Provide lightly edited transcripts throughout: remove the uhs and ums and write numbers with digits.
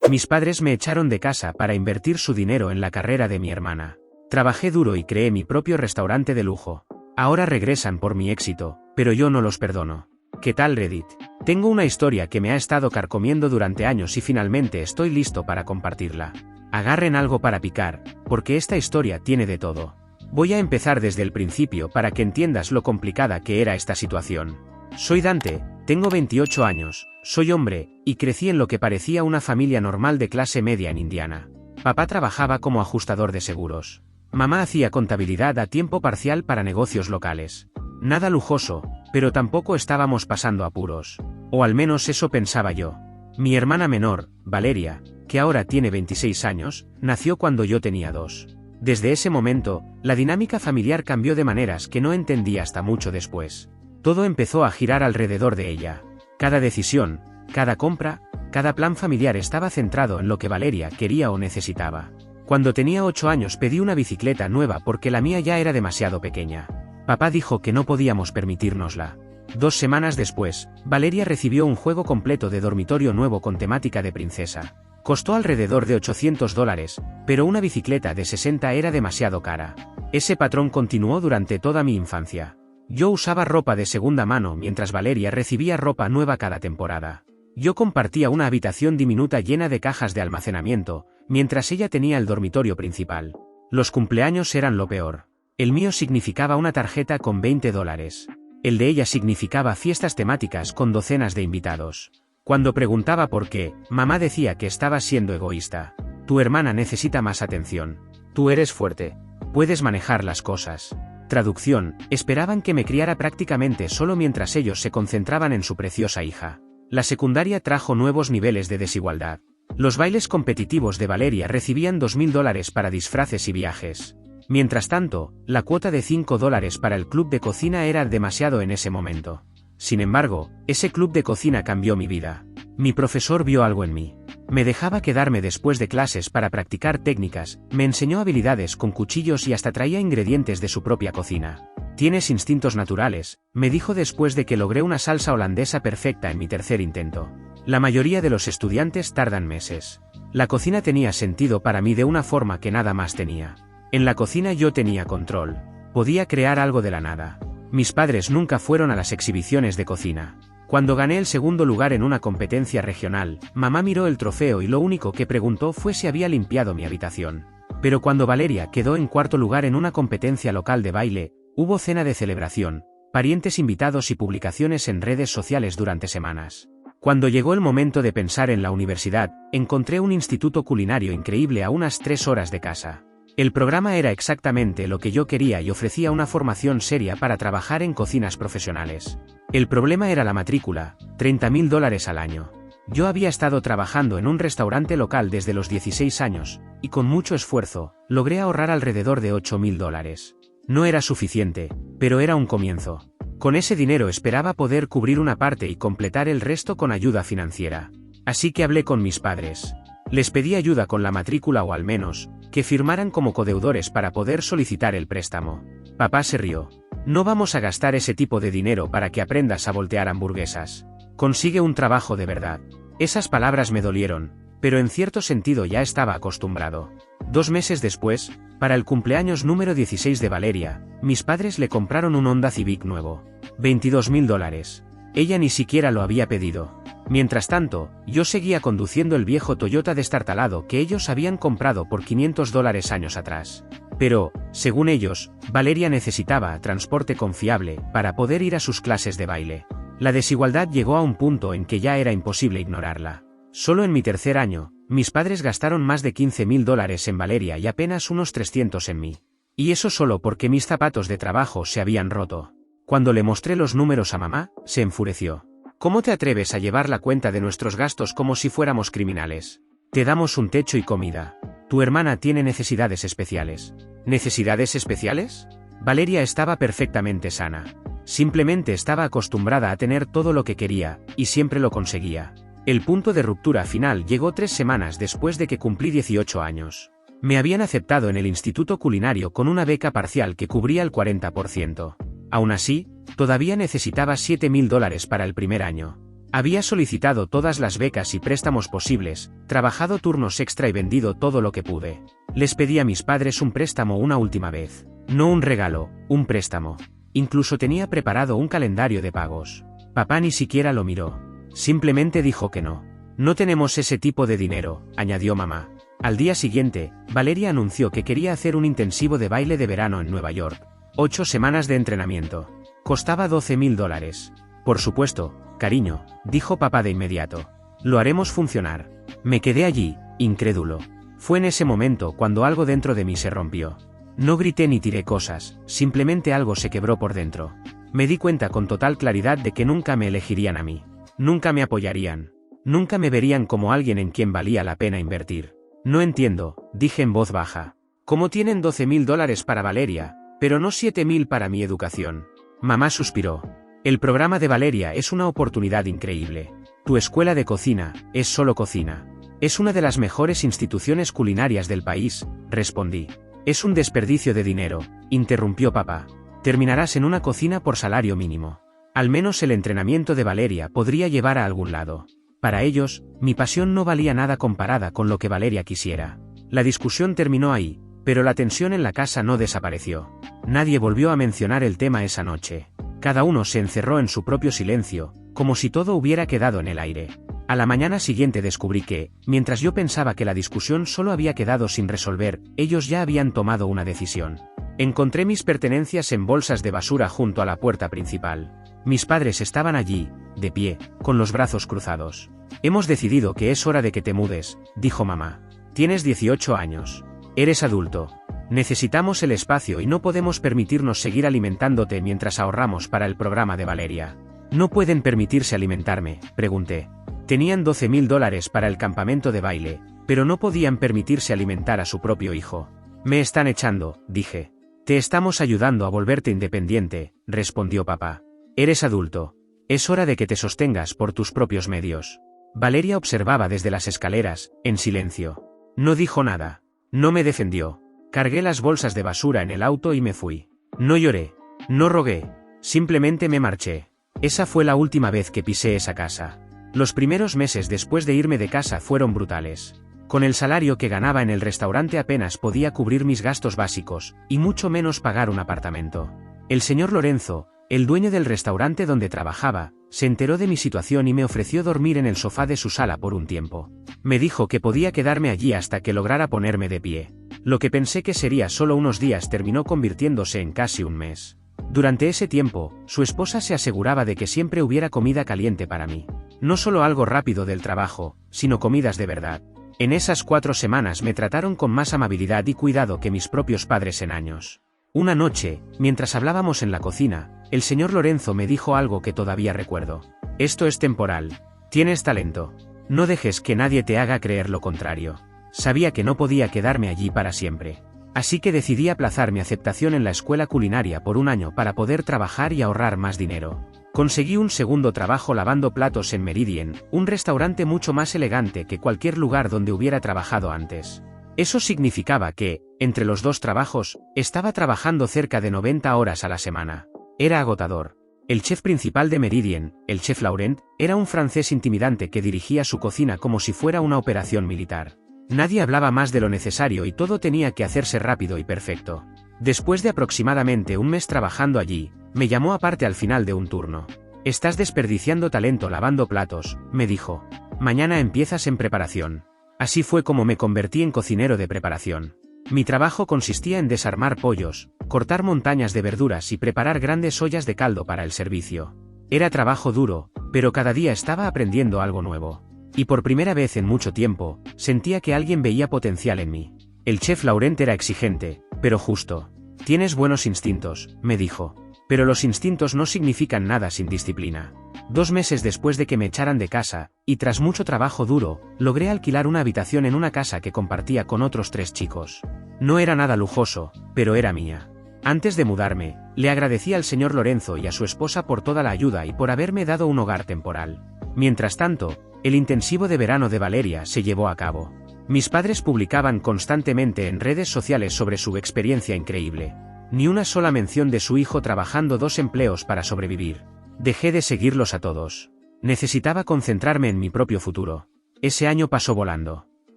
Mis padres me echaron de casa para invertir su dinero en la carrera de mi hermana. Trabajé duro y creé mi propio restaurante de lujo. Ahora regresan por mi éxito, pero yo no los perdono. ¿Qué tal, Reddit? Tengo una historia que me ha estado carcomiendo durante años y finalmente estoy listo para compartirla. Agarren algo para picar, porque esta historia tiene de todo. Voy a empezar desde el principio para que entiendas lo complicada que era esta situación. Soy Dante, tengo 28 años, soy hombre, y crecí en lo que parecía una familia normal de clase media en Indiana. Papá trabajaba como ajustador de seguros. Mamá hacía contabilidad a tiempo parcial para negocios locales. Nada lujoso, pero tampoco estábamos pasando apuros. O al menos eso pensaba yo. Mi hermana menor, Valeria, que ahora tiene 26 años, nació cuando yo tenía 2. Desde ese momento, la dinámica familiar cambió de maneras que no entendí hasta mucho después. Todo empezó a girar alrededor de ella. Cada decisión, cada compra, cada plan familiar estaba centrado en lo que Valeria quería o necesitaba. Cuando tenía 8 años pedí una bicicleta nueva porque la mía ya era demasiado pequeña. Papá dijo que no podíamos permitírnosla. 2 semanas después, Valeria recibió un juego completo de dormitorio nuevo con temática de princesa. Costó alrededor de $800, pero una bicicleta de 60 era demasiado cara. Ese patrón continuó durante toda mi infancia. Yo usaba ropa de segunda mano mientras Valeria recibía ropa nueva cada temporada. Yo compartía una habitación diminuta llena de cajas de almacenamiento, mientras ella tenía el dormitorio principal. Los cumpleaños eran lo peor. El mío significaba una tarjeta con $20. El de ella significaba fiestas temáticas con docenas de invitados. Cuando preguntaba por qué, mamá decía que estaba siendo egoísta. Tu hermana necesita más atención. Tú eres fuerte. Puedes manejar las cosas. Traducción, esperaban que me criara prácticamente solo mientras ellos se concentraban en su preciosa hija. La secundaria trajo nuevos niveles de desigualdad. Los bailes competitivos de Valeria recibían $2000 para disfraces y viajes. Mientras tanto, la cuota de $5 para el club de cocina era demasiado en ese momento. Sin embargo, ese club de cocina cambió mi vida. Mi profesor vio algo en mí. Me dejaba quedarme después de clases para practicar técnicas, me enseñó habilidades con cuchillos y hasta traía ingredientes de su propia cocina. Tienes instintos naturales, me dijo después de que logré una salsa holandesa perfecta en mi tercer intento. La mayoría de los estudiantes tardan meses. La cocina tenía sentido para mí de una forma que nada más tenía. En la cocina yo tenía control. Podía crear algo de la nada. Mis padres nunca fueron a las exhibiciones de cocina. Cuando gané el segundo lugar en una competencia regional, mamá miró el trofeo y lo único que preguntó fue si había limpiado mi habitación. Pero cuando Valeria quedó en cuarto lugar en una competencia local de baile, hubo cena de celebración, parientes invitados y publicaciones en redes sociales durante semanas. Cuando llegó el momento de pensar en la universidad, encontré un instituto culinario increíble a unas 3 horas de casa. El programa era exactamente lo que yo quería y ofrecía una formación seria para trabajar en cocinas profesionales. El problema era la matrícula, $30,000 al año. Yo había estado trabajando en un restaurante local desde los 16 años, y con mucho esfuerzo, logré ahorrar alrededor de $8,000. No era suficiente, pero era un comienzo. Con ese dinero esperaba poder cubrir una parte y completar el resto con ayuda financiera. Así que hablé con mis padres. Les pedí ayuda con la matrícula o al menos, que firmaran como codeudores para poder solicitar el préstamo. Papá se rió. No vamos a gastar ese tipo de dinero para que aprendas a voltear hamburguesas. Consigue un trabajo de verdad. Esas palabras me dolieron, pero en cierto sentido ya estaba acostumbrado. 2 meses después, para el cumpleaños número 16 de Valeria, mis padres le compraron un Honda Civic nuevo. $22,000. Ella ni siquiera lo había pedido. Mientras tanto, yo seguía conduciendo el viejo Toyota destartalado que ellos habían comprado por $500 años atrás. Pero, según ellos, Valeria necesitaba transporte confiable para poder ir a sus clases de baile. La desigualdad llegó a un punto en que ya era imposible ignorarla. Solo en mi tercer año, mis padres gastaron más de $15,000 en Valeria y apenas unos 300 en mí. Y eso solo porque mis zapatos de trabajo se habían roto. Cuando le mostré los números a mamá, se enfureció. ¿Cómo te atreves a llevar la cuenta de nuestros gastos como si fuéramos criminales? Te damos un techo y comida. Tu hermana tiene necesidades especiales. ¿Necesidades especiales? Valeria estaba perfectamente sana. Simplemente estaba acostumbrada a tener todo lo que quería, y siempre lo conseguía. El punto de ruptura final llegó 3 semanas después de que cumplí 18 años. Me habían aceptado en el instituto culinario con una beca parcial que cubría el 40%. Aún así, todavía necesitaba $7,000 para el primer año. Había solicitado todas las becas y préstamos posibles, trabajado turnos extra y vendido todo lo que pude. Les pedí a mis padres un préstamo una última vez. No un regalo, un préstamo. Incluso tenía preparado un calendario de pagos. Papá ni siquiera lo miró. Simplemente dijo que no. No tenemos ese tipo de dinero, añadió mamá. Al día siguiente, Valeria anunció que quería hacer un intensivo de baile de verano en Nueva York. 8 semanas de entrenamiento. Costaba $12.000. Por supuesto, cariño, dijo papá de inmediato. Lo haremos funcionar. Me quedé allí, incrédulo. Fue en ese momento cuando algo dentro de mí se rompió. No grité ni tiré cosas, simplemente algo se quebró por dentro. Me di cuenta con total claridad de que nunca me elegirían a mí. Nunca me apoyarían. Nunca me verían como alguien en quien valía la pena invertir. No entiendo, dije en voz baja. ¿Cómo tienen $12.000 para Valeria, pero no 7.000 para mi educación? Mamá suspiró. El programa de Valeria es una oportunidad increíble. Tu escuela de cocina, es solo cocina. Es una de las mejores instituciones culinarias del país, respondí. Es un desperdicio de dinero, interrumpió papá. Terminarás en una cocina por salario mínimo. Al menos el entrenamiento de Valeria podría llevar a algún lado. Para ellos, mi pasión no valía nada comparada con lo que Valeria quisiera. La discusión terminó ahí, pero la tensión en la casa no desapareció. Nadie volvió a mencionar el tema esa noche. Cada uno se encerró en su propio silencio, como si todo hubiera quedado en el aire. A la mañana siguiente descubrí que, mientras yo pensaba que la discusión solo había quedado sin resolver, ellos ya habían tomado una decisión. Encontré mis pertenencias en bolsas de basura junto a la puerta principal. Mis padres estaban allí, de pie, con los brazos cruzados. Hemos decidido que es hora de que te mudes, dijo mamá. Tienes 18 años. Eres adulto. Necesitamos el espacio y no podemos permitirnos seguir alimentándote mientras ahorramos para el programa de Valeria. ¿No pueden permitirse alimentarme?, pregunté. Tenían $12.000 para el campamento de baile, pero no podían permitirse alimentar a su propio hijo. Me están echando, dije. Te estamos ayudando a volverte independiente, respondió papá. Eres adulto. Es hora de que te sostengas por tus propios medios. Valeria observaba desde las escaleras, en silencio. No dijo nada. No me defendió. Cargué las bolsas de basura en el auto y me fui. No lloré. No rogué. Simplemente me marché. Esa fue la última vez que pisé esa casa. Los primeros meses después de irme de casa fueron brutales. Con el salario que ganaba en el restaurante apenas podía cubrir mis gastos básicos, y mucho menos pagar un apartamento. El señor Lorenzo, el dueño del restaurante donde trabajaba, se enteró de mi situación y me ofreció dormir en el sofá de su sala por un tiempo. Me dijo que podía quedarme allí hasta que lograra ponerme de pie. Lo que pensé que sería solo unos días terminó convirtiéndose en casi un mes. Durante ese tiempo, su esposa se aseguraba de que siempre hubiera comida caliente para mí. No solo algo rápido del trabajo, sino comidas de verdad. En esas 4 semanas me trataron con más amabilidad y cuidado que mis propios padres en años. Una noche, mientras hablábamos en la cocina, el señor Lorenzo me dijo algo que todavía recuerdo. Esto es temporal. Tienes talento. No dejes que nadie te haga creer lo contrario. Sabía que no podía quedarme allí para siempre. Así que decidí aplazar mi aceptación en la escuela culinaria por un año para poder trabajar y ahorrar más dinero. Conseguí un segundo trabajo lavando platos en Meridian, un restaurante mucho más elegante que cualquier lugar donde hubiera trabajado antes. Eso significaba que, entre los 2 trabajos, estaba trabajando cerca de 90 horas a la semana. Era agotador. El chef principal de Meridian, el chef Laurent, era un francés intimidante que dirigía su cocina como si fuera una operación militar. Nadie hablaba más de lo necesario y todo tenía que hacerse rápido y perfecto. Después de aproximadamente un mes trabajando allí, me llamó aparte al final de un turno. Estás desperdiciando talento lavando platos, me dijo. Mañana empiezas en preparación. Así fue como me convertí en cocinero de preparación. Mi trabajo consistía en desarmar pollos, cortar montañas de verduras y preparar grandes ollas de caldo para el servicio. Era trabajo duro, pero cada día estaba aprendiendo algo nuevo. Y por primera vez en mucho tiempo, sentía que alguien veía potencial en mí. El chef Laurent era exigente, pero justo. Tienes buenos instintos, me dijo. Pero los instintos no significan nada sin disciplina. 2 meses después de que me echaran de casa, y tras mucho trabajo duro, logré alquilar una habitación en una casa que compartía con otros 3 chicos. No era nada lujoso, pero era mía. Antes de mudarme, le agradecí al señor Lorenzo y a su esposa por toda la ayuda y por haberme dado un hogar temporal. Mientras tanto, el intensivo de verano de Valeria se llevó a cabo. Mis padres publicaban constantemente en redes sociales sobre su experiencia increíble. Ni una sola mención de su hijo trabajando 2 empleos para sobrevivir. Dejé de seguirlos a todos. Necesitaba concentrarme en mi propio futuro. Ese año pasó volando.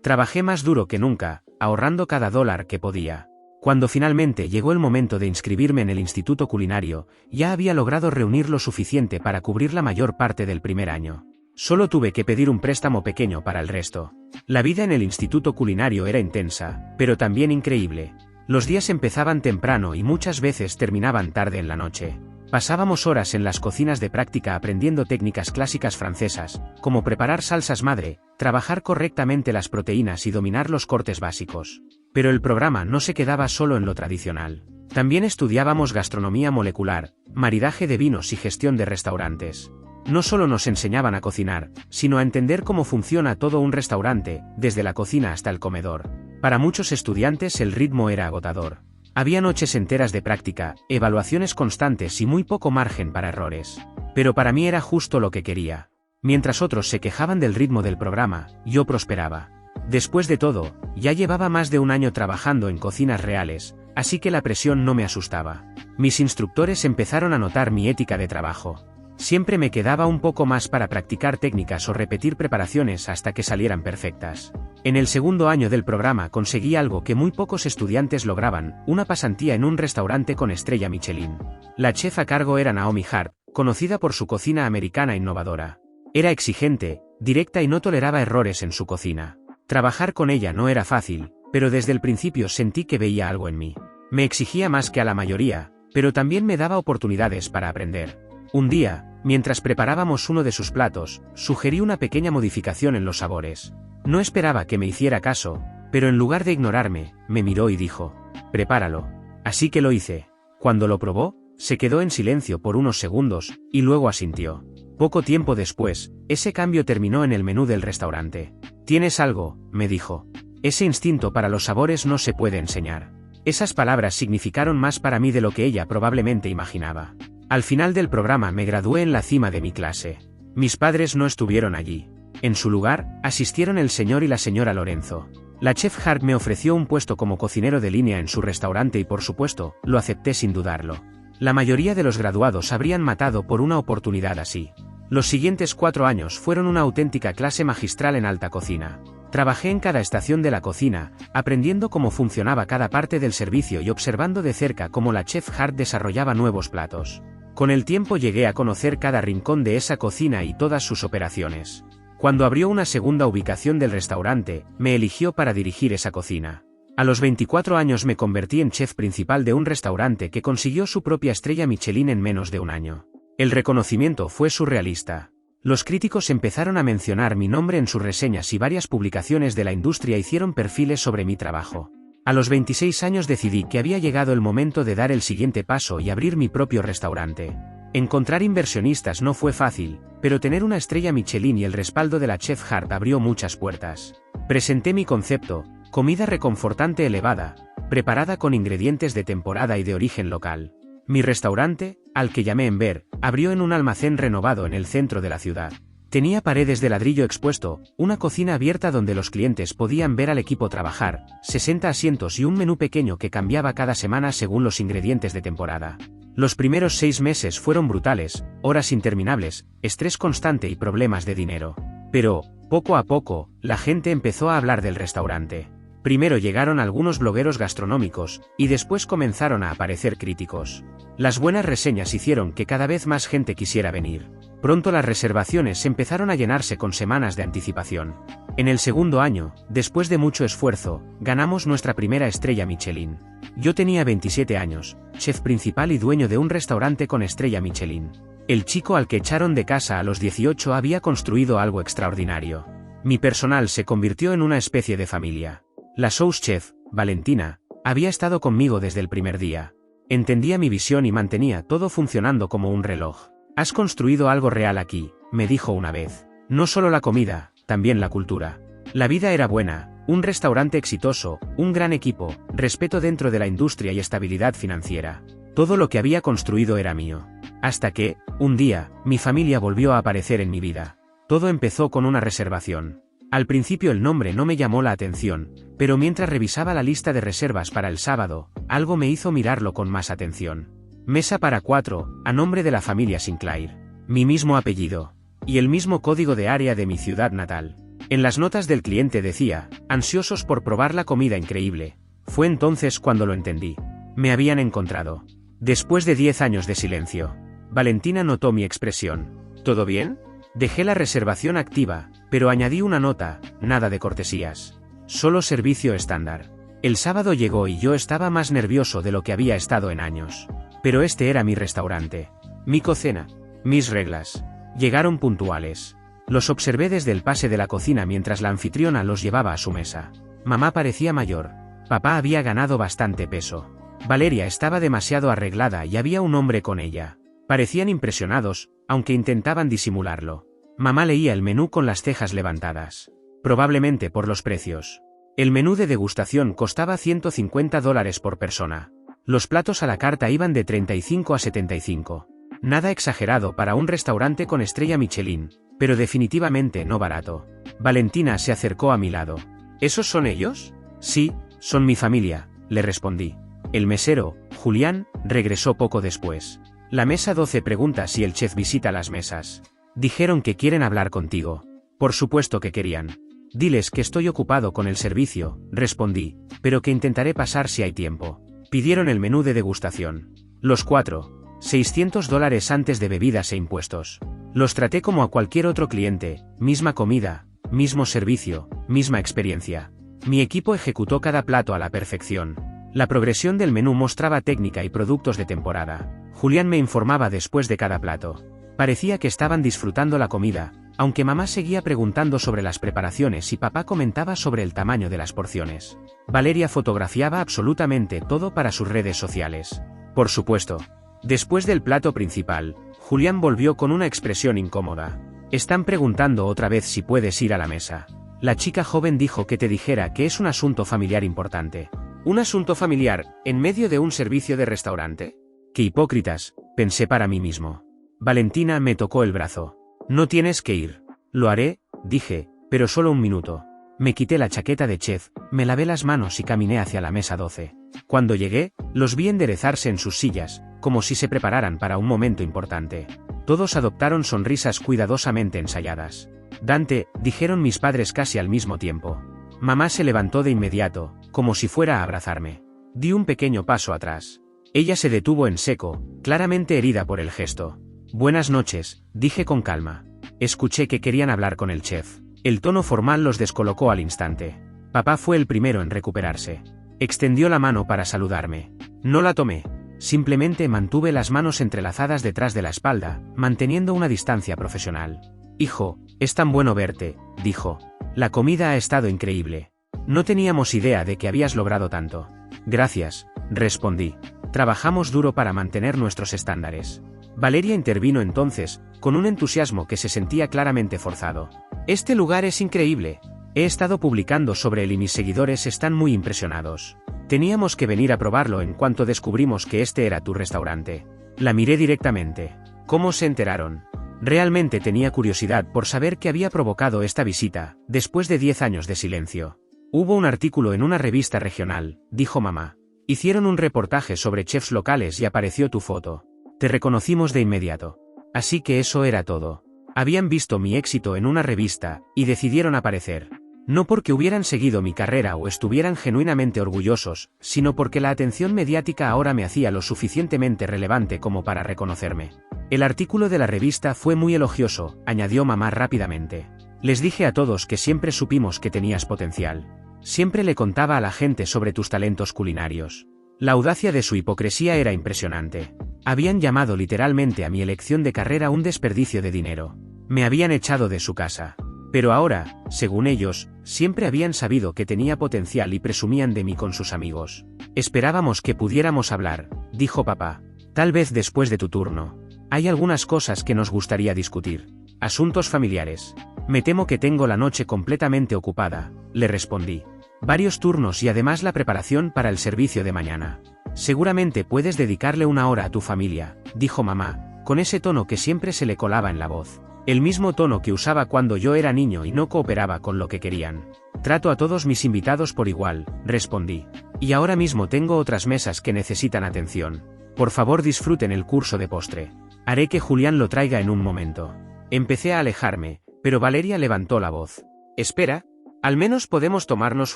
Trabajé más duro que nunca, ahorrando cada dólar que podía. Cuando finalmente llegó el momento de inscribirme en el instituto culinario, ya había logrado reunir lo suficiente para cubrir la mayor parte del primer año. Solo tuve que pedir un préstamo pequeño para el resto. La vida en el instituto culinario era intensa, pero también increíble. Los días empezaban temprano y muchas veces terminaban tarde en la noche. Pasábamos horas en las cocinas de práctica aprendiendo técnicas clásicas francesas, como preparar salsas madre, trabajar correctamente las proteínas y dominar los cortes básicos. Pero el programa no se quedaba solo en lo tradicional. También estudiábamos gastronomía molecular, maridaje de vinos y gestión de restaurantes. No solo nos enseñaban a cocinar, sino a entender cómo funciona todo un restaurante, desde la cocina hasta el comedor. Para muchos estudiantes el ritmo era agotador. Había noches enteras de práctica, evaluaciones constantes y muy poco margen para errores. Pero para mí era justo lo que quería. Mientras otros se quejaban del ritmo del programa, yo prosperaba. Después de todo, ya llevaba más de un año trabajando en cocinas reales, así que la presión no me asustaba. Mis instructores empezaron a notar mi ética de trabajo. Siempre me quedaba un poco más para practicar técnicas o repetir preparaciones hasta que salieran perfectas. En el segundo año del programa conseguí algo que muy pocos estudiantes lograban, una pasantía en un restaurante con estrella Michelin. La chef a cargo era Naomi Hart, conocida por su cocina americana innovadora. Era exigente, directa y no toleraba errores en su cocina. Trabajar con ella no era fácil, pero desde el principio sentí que veía algo en mí. Me exigía más que a la mayoría, pero también me daba oportunidades para aprender. Un día, mientras preparábamos uno de sus platos, sugerí una pequeña modificación en los sabores. No esperaba que me hiciera caso, pero en lugar de ignorarme, me miró y dijo: «Prepáralo». Así que lo hice. Cuando lo probó, se quedó en silencio por unos segundos, y luego asintió. Poco tiempo después, ese cambio terminó en el menú del restaurante. «Tienes algo», me dijo. «Ese instinto para los sabores no se puede enseñar». Esas palabras significaron más para mí de lo que ella probablemente imaginaba. Al final del programa me gradué en la cima de mi clase. Mis padres no estuvieron allí. En su lugar, asistieron el señor y la señora Lorenzo. La chef Hart me ofreció un puesto como cocinero de línea en su restaurante y por supuesto, lo acepté sin dudarlo. La mayoría de los graduados habrían matado por una oportunidad así. Los siguientes 4 años fueron una auténtica clase magistral en alta cocina. Trabajé en cada estación de la cocina, aprendiendo cómo funcionaba cada parte del servicio y observando de cerca cómo la chef Hart desarrollaba nuevos platos. Con el tiempo llegué a conocer cada rincón de esa cocina y todas sus operaciones. Cuando abrió una segunda ubicación del restaurante, me eligió para dirigir esa cocina. A los 24 años me convertí en chef principal de un restaurante que consiguió su propia estrella Michelin en menos de un año. El reconocimiento fue surrealista. Los críticos empezaron a mencionar mi nombre en sus reseñas y varias publicaciones de la industria hicieron perfiles sobre mi trabajo. A los 26 años decidí que había llegado el momento de dar el siguiente paso y abrir mi propio restaurante. Encontrar inversionistas no fue fácil, pero tener una estrella Michelin y el respaldo de la chef Hart abrió muchas puertas. Presenté mi concepto: comida reconfortante elevada, preparada con ingredientes de temporada y de origen local. Mi restaurante, al que llamé Enver, abrió en un almacén renovado en el centro de la ciudad. Tenía paredes de ladrillo expuesto, una cocina abierta donde los clientes podían ver al equipo trabajar, 60 asientos y un menú pequeño que cambiaba cada semana según los ingredientes de temporada. Los primeros 6 meses fueron brutales, horas interminables, estrés constante y problemas de dinero. Pero, poco a poco, la gente empezó a hablar del restaurante. Primero llegaron algunos blogueros gastronómicos, y después comenzaron a aparecer críticos. Las buenas reseñas hicieron que cada vez más gente quisiera venir. Pronto las reservaciones empezaron a llenarse con semanas de anticipación. En el segundo año, después de mucho esfuerzo, ganamos nuestra primera estrella Michelin. Yo tenía 27 años, chef principal y dueño de un restaurante con estrella Michelin. El chico al que echaron de casa a los 18 había construido algo extraordinario. Mi personal se convirtió en una especie de familia. La sous chef, Valentina, había estado conmigo desde el primer día. Entendía mi visión y mantenía todo funcionando como un reloj. «Has construido algo real aquí», me dijo una vez. No solo la comida, también la cultura. La vida era buena, un restaurante exitoso, un gran equipo, respeto dentro de la industria y estabilidad financiera. Todo lo que había construido era mío. Hasta que, un día, mi familia volvió a aparecer en mi vida. Todo empezó con una reservación. Al principio el nombre no me llamó la atención, pero mientras revisaba la lista de reservas para el sábado, algo me hizo mirarlo con más atención. Mesa para 4, a nombre de la familia Sinclair. Mi mismo apellido. y el mismo código de área de mi ciudad natal. En las notas del cliente decía, ansiosos por probar la comida increíble. Fue entonces cuando lo entendí. Me habían encontrado. Después de 10 años de silencio, Valentina notó mi expresión. ¿Todo bien? Dejé la reservación activa, pero añadí una nota, nada de cortesías. Solo servicio estándar. El sábado llegó y yo estaba más nervioso de lo que había estado en años. Pero este era mi restaurante. Mi cocina. Mis reglas. Llegaron puntuales. Los observé desde el pase de la cocina mientras la anfitriona los llevaba a su mesa. Mamá parecía mayor. Papá había ganado bastante peso. Valeria estaba demasiado arreglada y había un hombre con ella. Parecían impresionados, aunque intentaban disimularlo. Mamá leía el menú con las cejas levantadas. Probablemente por los precios. El menú de degustación costaba $150 por persona. Los platos a la carta iban de 35 a 75. Nada exagerado para un restaurante con estrella Michelin, pero definitivamente no barato. Valentina se acercó a mi lado. ¿Esos son ellos? Sí, son mi familia, le respondí. El mesero, Julián, regresó poco después. La mesa 12 pregunta si el chef visita las mesas. Dijeron que quieren hablar contigo. Por supuesto que querían. Diles que estoy ocupado con el servicio, respondí, pero que intentaré pasar si hay tiempo. Pidieron el menú de degustación. Los 4, $600 antes de bebidas e impuestos. Los traté como a cualquier otro cliente, misma comida, mismo servicio, misma experiencia. Mi equipo ejecutó cada plato a la perfección. La progresión del menú mostraba técnica y productos de temporada. Julián me informaba después de cada plato. Parecía que estaban disfrutando la comida, aunque mamá seguía preguntando sobre las preparaciones y papá comentaba sobre el tamaño de las porciones. Valeria fotografiaba absolutamente todo para sus redes sociales. Por supuesto. Después del plato principal, Julián volvió con una expresión incómoda. Están preguntando otra vez si puedes ir a la mesa. La chica joven dijo que te dijera que es un asunto familiar importante. ¿Un asunto familiar, en medio de un servicio de restaurante? ¡Qué hipócritas!, pensé para mí mismo. Valentina me tocó el brazo. No tienes que ir. Lo haré, dije, pero solo un minuto. Me quité la chaqueta de chef, me lavé las manos y caminé hacia la mesa 12. Cuando llegué, los vi enderezarse en sus sillas, como si se prepararan para un momento importante. Todos adoptaron sonrisas cuidadosamente ensayadas. Dante, dijeron mis padres casi al mismo tiempo. Mamá se levantó de inmediato, como si fuera a abrazarme. Di un pequeño paso atrás. Ella se detuvo en seco, claramente herida por el gesto. Buenas noches, dije con calma. Escuché que querían hablar con el chef. El tono formal los descolocó al instante. Papá fue el primero en recuperarse. Extendió la mano para saludarme. No la tomé. Simplemente mantuve las manos entrelazadas detrás de la espalda, manteniendo una distancia profesional. Hijo, es tan bueno verte, dijo. La comida ha estado increíble. No teníamos idea de que habías logrado tanto. Gracias, respondí. Trabajamos duro para mantener nuestros estándares. Valeria intervino entonces, con un entusiasmo que se sentía claramente forzado. Este lugar es increíble. He estado publicando sobre él y mis seguidores están muy impresionados. Teníamos que venir a probarlo en cuanto descubrimos que este era tu restaurante. La miré directamente. ¿Cómo se enteraron? Realmente tenía curiosidad por saber qué había provocado esta visita, después de 10 años de silencio. Hubo un artículo en una revista regional, dijo mamá. Hicieron un reportaje sobre chefs locales y apareció tu foto. Te reconocimos de inmediato. Así que eso era todo. Habían visto mi éxito en una revista, y decidieron aparecer. No porque hubieran seguido mi carrera o estuvieran genuinamente orgullosos, sino porque la atención mediática ahora me hacía lo suficientemente relevante como para reconocerme. El artículo de la revista fue muy elogioso, añadió mamá rápidamente. Les dije a todos que siempre supimos que tenías potencial. Siempre le contaba a la gente sobre tus talentos culinarios. La audacia de su hipocresía era impresionante. Habían llamado literalmente a mi elección de carrera un desperdicio de dinero. Me habían echado de su casa. Pero ahora, según ellos, siempre habían sabido que tenía potencial y presumían de mí con sus amigos. Esperábamos que pudiéramos hablar, dijo papá. Tal vez después de tu turno. Hay algunas cosas que nos gustaría discutir. Asuntos familiares. Me temo que tengo la noche completamente ocupada, le respondí. Varios turnos y además la preparación para el servicio de mañana. Seguramente puedes dedicarle una hora a tu familia, dijo mamá, con ese tono que siempre se le colaba en la voz. El mismo tono que usaba cuando yo era niño y no cooperaba con lo que querían. Trato a todos mis invitados por igual, respondí. Y ahora mismo tengo otras mesas que necesitan atención. Por favor disfruten el curso de postre. Haré que Julián lo traiga en un momento. Empecé a alejarme, pero Valeria levantó la voz. Espera, ¿al menos podemos tomarnos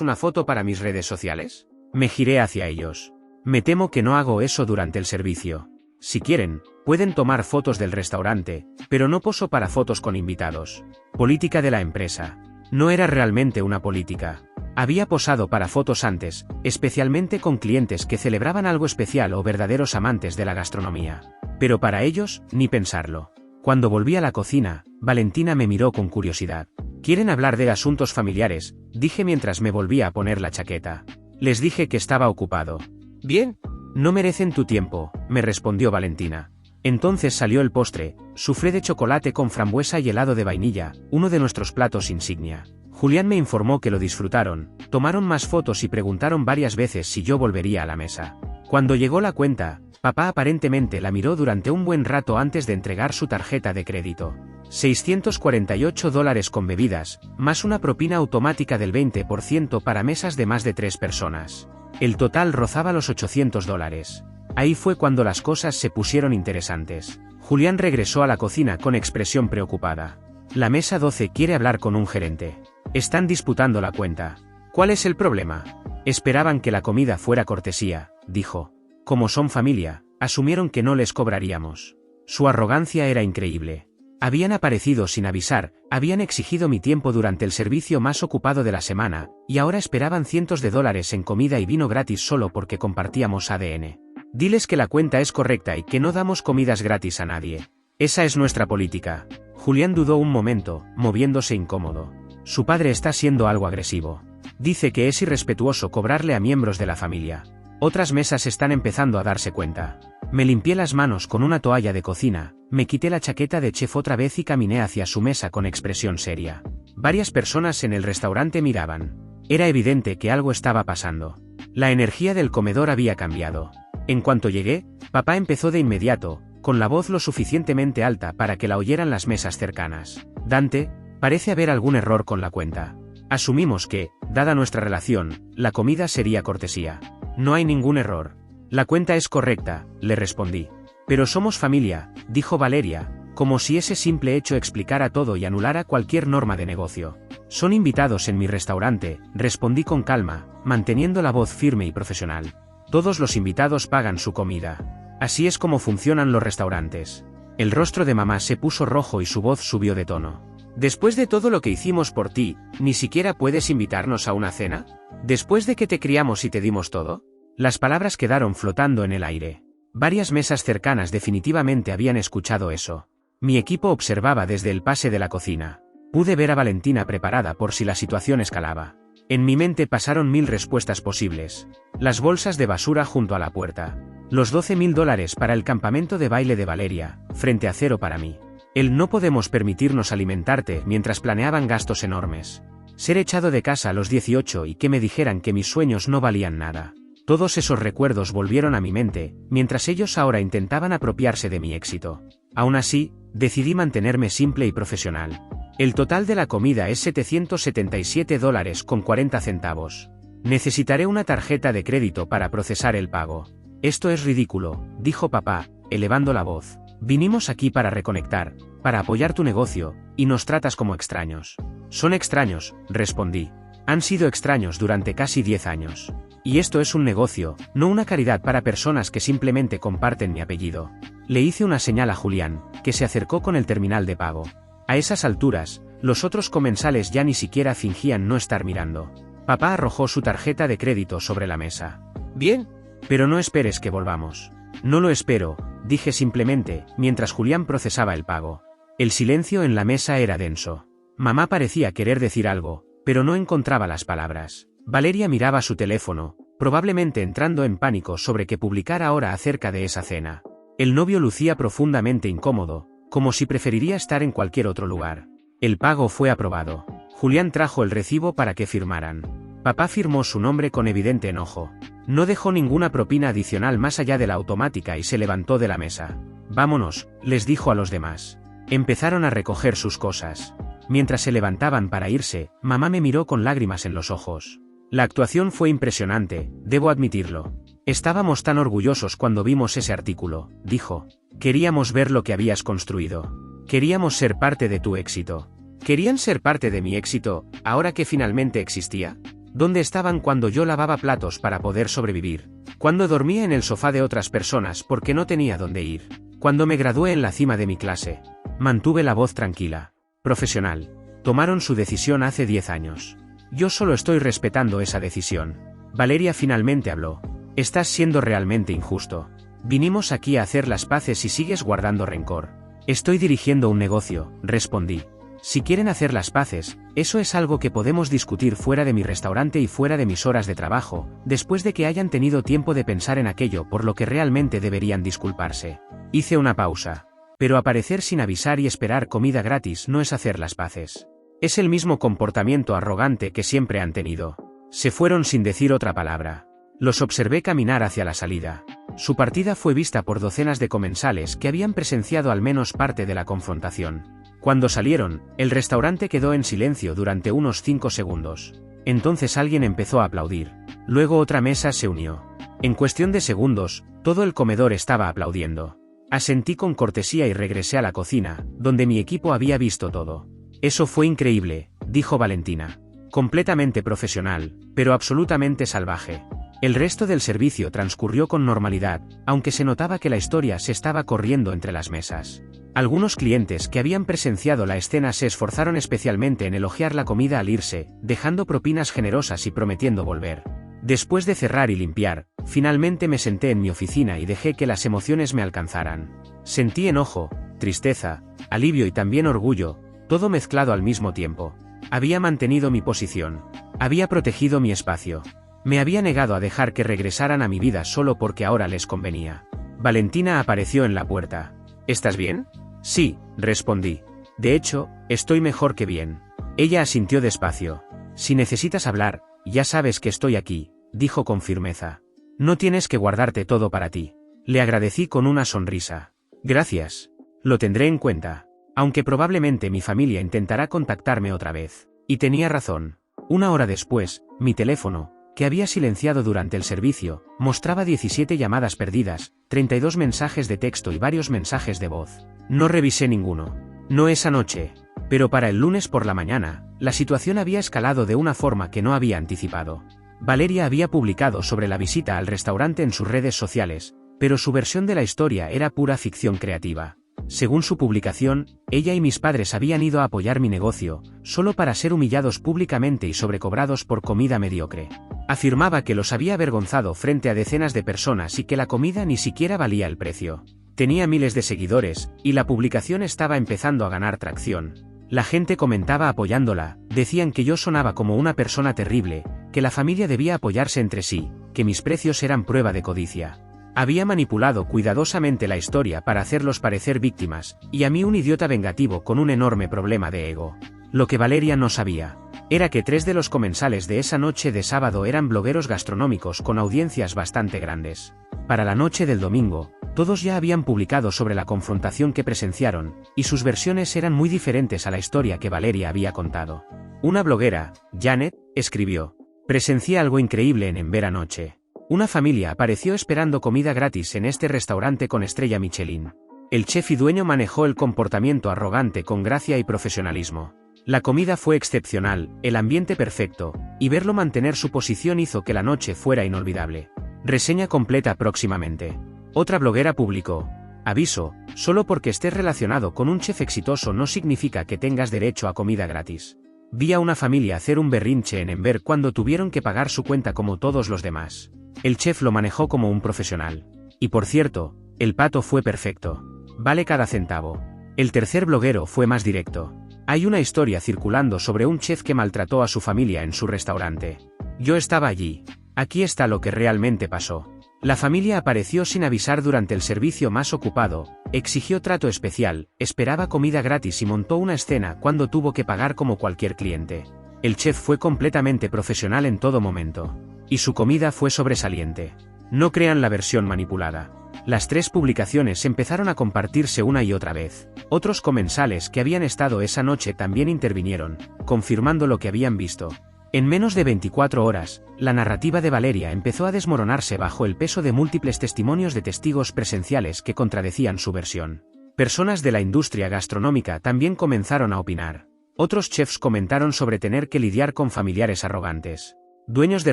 una foto para mis redes sociales? Me giré hacia ellos. Me temo que no hago eso durante el servicio. Si quieren, pueden tomar fotos del restaurante, pero no poso para fotos con invitados. Política de la empresa. No era realmente una política. Había posado para fotos antes, especialmente con clientes que celebraban algo especial o verdaderos amantes de la gastronomía. Pero para ellos, ni pensarlo. Cuando volví a la cocina, Valentina me miró con curiosidad. ¿Quieren hablar de asuntos familiares?, dije mientras me volvía a poner la chaqueta. Les dije que estaba ocupado. Bien. No merecen tu tiempo, me respondió Valentina. Entonces salió el postre, soufflé de chocolate con frambuesa y helado de vainilla, uno de nuestros platos insignia. Julián me informó que lo disfrutaron, tomaron más fotos y preguntaron varias veces si yo volvería a la mesa. Cuando llegó la cuenta, papá aparentemente la miró durante un buen rato antes de entregar su tarjeta de crédito. $648 con bebidas, más una propina automática del 20% para mesas de más de 3 personas. El total rozaba los $800. Ahí fue cuando las cosas se pusieron interesantes. Julián regresó a la cocina con expresión preocupada. La mesa 12 quiere hablar con un gerente. Están disputando la cuenta. ¿Cuál es el problema? Esperaban que la comida fuera cortesía, dijo. Como son familia, asumieron que no les cobraríamos. Su arrogancia era increíble. Habían aparecido sin avisar, habían exigido mi tiempo durante el servicio más ocupado de la semana, y ahora esperaban cientos de dólares en comida y vino gratis solo porque compartíamos ADN. Diles que la cuenta es correcta y que no damos comidas gratis a nadie. Esa es nuestra política. Julián dudó un momento, moviéndose incómodo. Su padre está siendo algo agresivo. Dice que es irrespetuoso cobrarle a miembros de la familia. Otras mesas están empezando a darse cuenta. Me limpié las manos con una toalla de cocina, me quité la chaqueta de chef otra vez y caminé hacia su mesa con expresión seria. Varias personas en el restaurante miraban. Era evidente que algo estaba pasando. La energía del comedor había cambiado. En cuanto llegué, papá empezó de inmediato, con la voz lo suficientemente alta para que la oyeran las mesas cercanas. Dante, parece haber algún error con la cuenta. Asumimos que, dada nuestra relación, la comida sería cortesía. No hay ningún error. La cuenta es correcta, le respondí. Pero somos familia, dijo Valeria, como si ese simple hecho explicara todo y anulara cualquier norma de negocio. Son invitados en mi restaurante, respondí con calma, manteniendo la voz firme y profesional. Todos los invitados pagan su comida. Así es como funcionan los restaurantes. El rostro de mamá se puso rojo y su voz subió de tono. Después de todo lo que hicimos por ti, ¿ni siquiera puedes invitarnos a una cena? ¿Después de que te criamos y te dimos todo? Las palabras quedaron flotando en el aire. Varias mesas cercanas definitivamente habían escuchado eso. Mi equipo observaba desde el pase de la cocina. Pude ver a Valentina preparada por si la situación escalaba. En mi mente pasaron 1000 respuestas posibles. Las bolsas de basura junto a la puerta. Los $12.000 para el campamento de baile de Valeria, frente a cero para mí. El no podemos permitirnos alimentarte mientras planeaban gastos enormes. Ser echado de casa a los 18 y que me dijeran que mis sueños no valían nada. Todos esos recuerdos volvieron a mi mente, mientras ellos ahora intentaban apropiarse de mi éxito. Aún así, decidí mantenerme simple y profesional. El total de la comida es $777 con 40 centavos. Necesitaré una tarjeta de crédito para procesar el pago. Esto es ridículo, dijo papá, elevando la voz. Vinimos aquí para reconectar, para apoyar tu negocio, y nos tratas como extraños. Son extraños, respondí. Han sido extraños durante casi 10 años. Y esto es un negocio, no una caridad para personas que simplemente comparten mi apellido. Le hice una señal a Julián, que se acercó con el terminal de pago. A esas alturas, los otros comensales ya ni siquiera fingían no estar mirando. Papá arrojó su tarjeta de crédito sobre la mesa. Bien. Pero no esperes que volvamos. No lo espero, dije simplemente, mientras Julián procesaba el pago. El silencio en la mesa era denso. Mamá parecía querer decir algo, pero no encontraba las palabras. Valeria miraba su teléfono, probablemente entrando en pánico sobre qué publicar ahora acerca de esa cena. El novio lucía profundamente incómodo, como si preferiría estar en cualquier otro lugar. El pago fue aprobado. Julián trajo el recibo para que firmaran. Papá firmó su nombre con evidente enojo. No dejó ninguna propina adicional más allá de la automática y se levantó de la mesa. Vámonos, les dijo a los demás. Empezaron a recoger sus cosas. Mientras se levantaban para irse, mamá me miró con lágrimas en los ojos. La actuación fue impresionante, debo admitirlo. Estábamos tan orgullosos cuando vimos ese artículo, dijo. Queríamos ver lo que habías construido. Queríamos ser parte de tu éxito. ¿Querían ser parte de mi éxito, ahora que finalmente existía? ¿Dónde estaban cuando yo lavaba platos para poder sobrevivir? Cuando dormía en el sofá de otras personas porque no tenía dónde ir. Cuando me gradué en la cima de mi clase. Mantuve la voz tranquila. Profesional. Tomaron su decisión hace 10 años. Yo solo estoy respetando esa decisión. Valeria finalmente habló. Estás siendo realmente injusto. Vinimos aquí a hacer las paces y sigues guardando rencor. Estoy dirigiendo un negocio, respondí. Si quieren hacer las paces, eso es algo que podemos discutir fuera de mi restaurante y fuera de mis horas de trabajo, después de que hayan tenido tiempo de pensar en aquello por lo que realmente deberían disculparse. Hice una pausa. Pero aparecer sin avisar y esperar comida gratis no es hacer las paces. Es el mismo comportamiento arrogante que siempre han tenido. Se fueron sin decir otra palabra. Los observé caminar hacia la salida. Su partida fue vista por docenas de comensales que habían presenciado al menos parte de la confrontación. Cuando salieron, el restaurante quedó en silencio durante unos 5 segundos. Entonces alguien empezó a aplaudir. Luego otra mesa se unió. En cuestión de segundos, todo el comedor estaba aplaudiendo. Asentí con cortesía y regresé a la cocina, donde mi equipo había visto todo. Eso fue increíble, dijo Valentina. Completamente profesional, pero absolutamente salvaje. El resto del servicio transcurrió con normalidad, aunque se notaba que la historia se estaba corriendo entre las mesas. Algunos clientes que habían presenciado la escena se esforzaron especialmente en elogiar la comida al irse, dejando propinas generosas y prometiendo volver. Después de cerrar y limpiar, finalmente me senté en mi oficina y dejé que las emociones me alcanzaran. Sentí enojo, tristeza, alivio y también orgullo, todo mezclado al mismo tiempo. Había mantenido mi posición. Había protegido mi espacio. Me había negado a dejar que regresaran a mi vida solo porque ahora les convenía. Valentina apareció en la puerta. ¿Estás bien? Sí, respondí. De hecho, estoy mejor que bien. Ella asintió despacio. Si necesitas hablar, ya sabes que estoy aquí, dijo con firmeza. No tienes que guardarte todo para ti. Le agradecí con una sonrisa. Gracias. Lo tendré en cuenta. Aunque probablemente mi familia intentará contactarme otra vez. Y tenía razón. Una hora después, mi teléfono, que había silenciado durante el servicio, mostraba 17 llamadas perdidas, 32 mensajes de texto y varios mensajes de voz. No revisé ninguno. No esa noche. Pero para el lunes por la mañana, la situación había escalado de una forma que no había anticipado. Valeria había publicado sobre la visita al restaurante en sus redes sociales, pero su versión de la historia era pura ficción creativa. Según su publicación, ella y mis padres habían ido a apoyar mi negocio, solo para ser humillados públicamente y sobrecobrados por comida mediocre. Afirmaba que los había avergonzado frente a decenas de personas y que la comida ni siquiera valía el precio. Tenía miles de seguidores, y la publicación estaba empezando a ganar tracción. La gente comentaba apoyándola, decían que yo sonaba como una persona terrible, que la familia debía apoyarse entre sí, que mis precios eran prueba de codicia. Había manipulado cuidadosamente la historia para hacerlos parecer víctimas, y a mí un idiota vengativo con un enorme problema de ego. Lo que Valeria no sabía era que 3 de los comensales de esa noche de sábado eran blogueros gastronómicos con audiencias bastante grandes. Para la noche del domingo, todos ya habían publicado sobre la confrontación que presenciaron, y sus versiones eran muy diferentes a la historia que Valeria había contado. Una bloguera, Janet, escribió: presencié algo increíble en Enver anoche. Una familia apareció esperando comida gratis en este restaurante con estrella Michelin. El chef y dueño manejó el comportamiento arrogante con gracia y profesionalismo. La comida fue excepcional, el ambiente perfecto, y verlo mantener su posición hizo que la noche fuera inolvidable. Reseña completa próximamente. Otra bloguera publicó: aviso, solo porque estés relacionado con un chef exitoso no significa que tengas derecho a comida gratis. Vi a una familia hacer un berrinche en Enver cuando tuvieron que pagar su cuenta como todos los demás. El chef lo manejó como un profesional. Y por cierto, el pato fue perfecto. Vale cada centavo. El tercer bloguero fue más directo. Hay una historia circulando sobre un chef que maltrató a su familia en su restaurante. Yo estaba allí. Aquí está lo que realmente pasó. La familia apareció sin avisar durante el servicio más ocupado, exigió trato especial, esperaba comida gratis y montó una escena cuando tuvo que pagar como cualquier cliente. El chef fue completamente profesional en todo momento. Y su comida fue sobresaliente. No crean la versión manipulada. Las 3 publicaciones empezaron a compartirse una y otra vez. Otros comensales que habían estado esa noche también intervinieron, confirmando lo que habían visto. En menos de 24 horas, la narrativa de Valeria empezó a desmoronarse bajo el peso de múltiples testimonios de testigos presenciales que contradecían su versión. Personas de la industria gastronómica también comenzaron a opinar. Otros chefs comentaron sobre tener que lidiar con familiares arrogantes. Dueños de